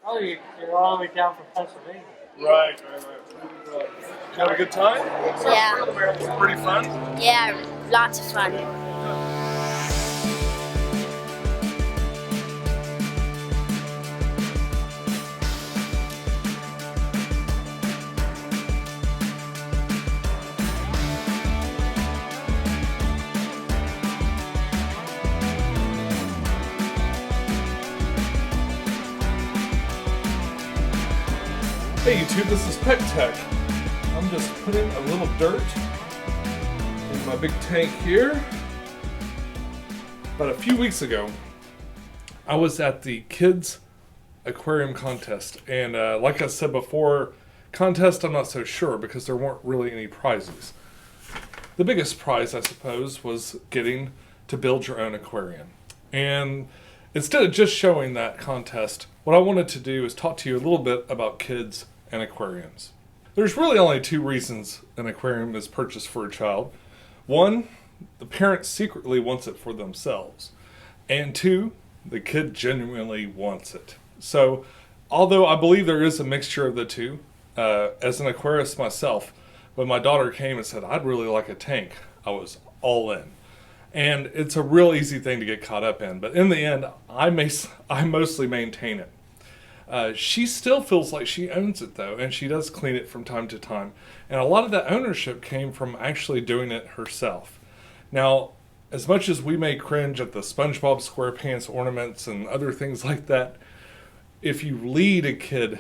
Oh, you're all the way down from Pennsylvania. Right. You have a good time? Yeah. It's pretty fun? Yeah, lots of fun. Hey YouTube, this is pecktec. I'm just putting a little dirt in my big tank here. About a few weeks ago, I was at the kids aquarium contest, and like I said before, contest I'm not so sure because there weren't really any prizes. The biggest prize, I suppose, was getting to build your own aquarium. And instead of just showing that contest, what I wanted to do is talk to you a little bit about kids and aquariums. There's really only two reasons an aquarium is purchased for a child. One, the parent secretly wants it for themselves. And two, the kid genuinely wants it. So, although I believe there is a mixture of the two, as an aquarist myself, when my daughter came and said, I'd really like a tank, I was all in. And it's a real easy thing to get caught up in. But in the end, I mostly maintain it. She still feels like she owns it though, and she does clean it from time to time. And a lot of that ownership came from actually doing it herself. Now, as much as we may cringe at the SpongeBob SquarePants ornaments and other things like that, if you lead a kid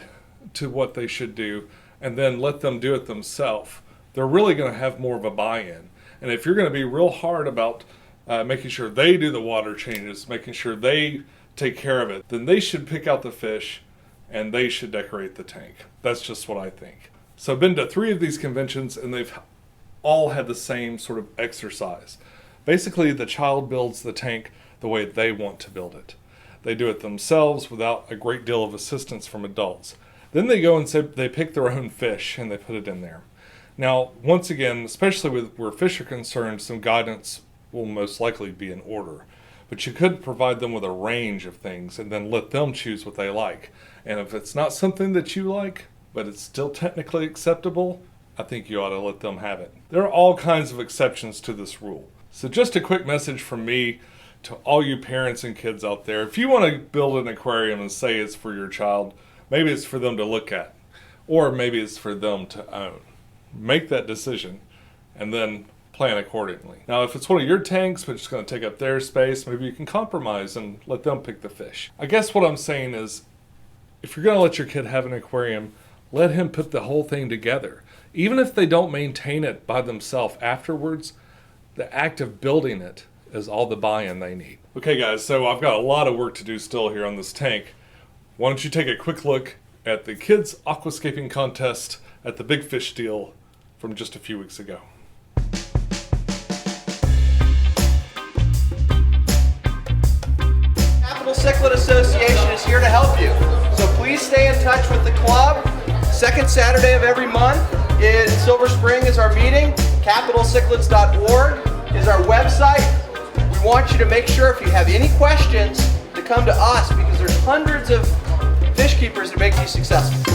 to what they should do and then let them do it themselves, they're really going to have more of a buy-in. And if you're going to be real hard about making sure they do the water changes, making sure they take care of it, then they should pick out the fish and they should decorate the tank. That's just what I think. So I've been to 3 of these conventions and they've all had the same sort of exercise. Basically, the child builds the tank the way they want to build it. They do it themselves without a great deal of assistance from adults. Then they go and say they pick their own fish and they put it in there. Now, once again, especially with where fish are concerned, some guidance will most likely be in order. But you could provide them with a range of things and then let them choose what they like. And if it's not something that you like, but it's still technically acceptable, I think you ought to let them have it. There are all kinds of exceptions to this rule. So just a quick message from me to all you parents and kids out there. If you want to build an aquarium and say it's for your child, maybe it's for them to look at, or maybe it's for them to own. Make that decision and then plan accordingly. Now, if it's one of your tanks, but it's going to take up their space, maybe you can compromise and let them pick the fish. I guess what I'm saying is, if you're going to let your kid have an aquarium, let him put the whole thing together. Even if they don't maintain it by themselves afterwards, the act of building it is all the buy-in they need. Okay guys, so I've got a lot of work to do still here on this tank. Why don't you take a quick look at the kids aquascaping contest at the Big Fish deal from just a few weeks ago. Cichlid Association is here to help you. So please stay in touch with the club. Second Saturday of every month in Silver Spring is our meeting. CapitalCichlids.org is our website. We want you to make sure if you have any questions to come to us because there's hundreds of fish keepers that make these successful.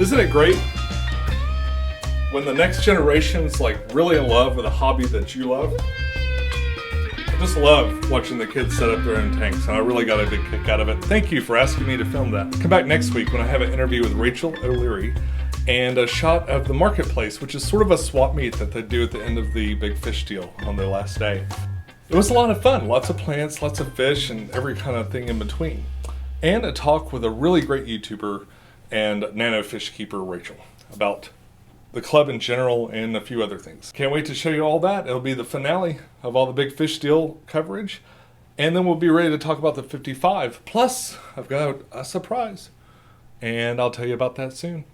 Isn't it great when the next generation's like really in love with a hobby that you love? I just love watching the kids set up their own tanks, and I really got a big kick out of it. Thank you for asking me to film that. Come back next week when I have an interview with Rachel O'Leary and a shot of the marketplace, which is sort of a swap meet that they do at the end of the big fish deal on their last day. It was a lot of fun, lots of plants, lots of fish, and every kind of thing in between. And a talk with a really great YouTuber and nano fish keeper, Rachel, about the club in general and a few other things. Can't wait to show you all that. It'll be the finale of all the big fish deal coverage. And then we'll be ready to talk about the 55. Plus, I've got a surprise. And I'll tell you about that soon.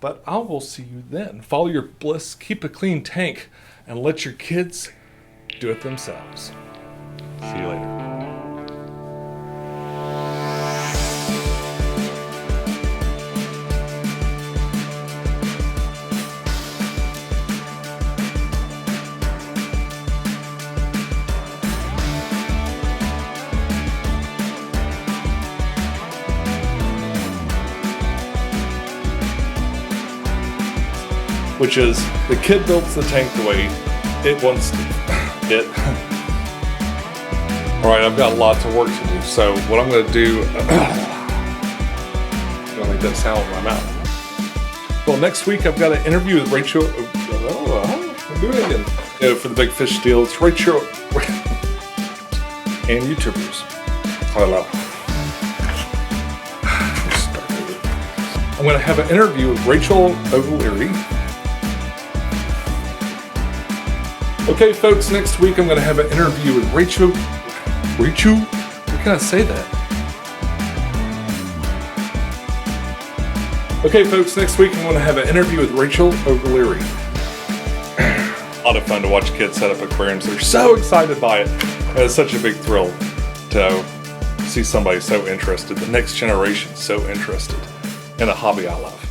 But I will see you then. Follow your bliss, keep a clean tank, and let your kids do it themselves. See you later. Which is, the kid builds the tank the way it wants to. Alright, I've got lots of work to do, so what I'm going to do, I'm going to make that sound with my mouth. Well, next week I've got an interview with Rachel, I'm doing it again, for the big fish deal. It's Rachel, and YouTubers. Hello. I'm going to have an interview with Rachel O'Leary. Okay, folks, next week I'm going to have an interview with Rachel? What can I say that? Okay, folks, next week I'm going to have an interview with Rachel O'Leary. A lot of fun to watch kids set up aquariums. They're so excited by it. And it's such a big thrill to see somebody so interested, the next generation so interested in a hobby I love.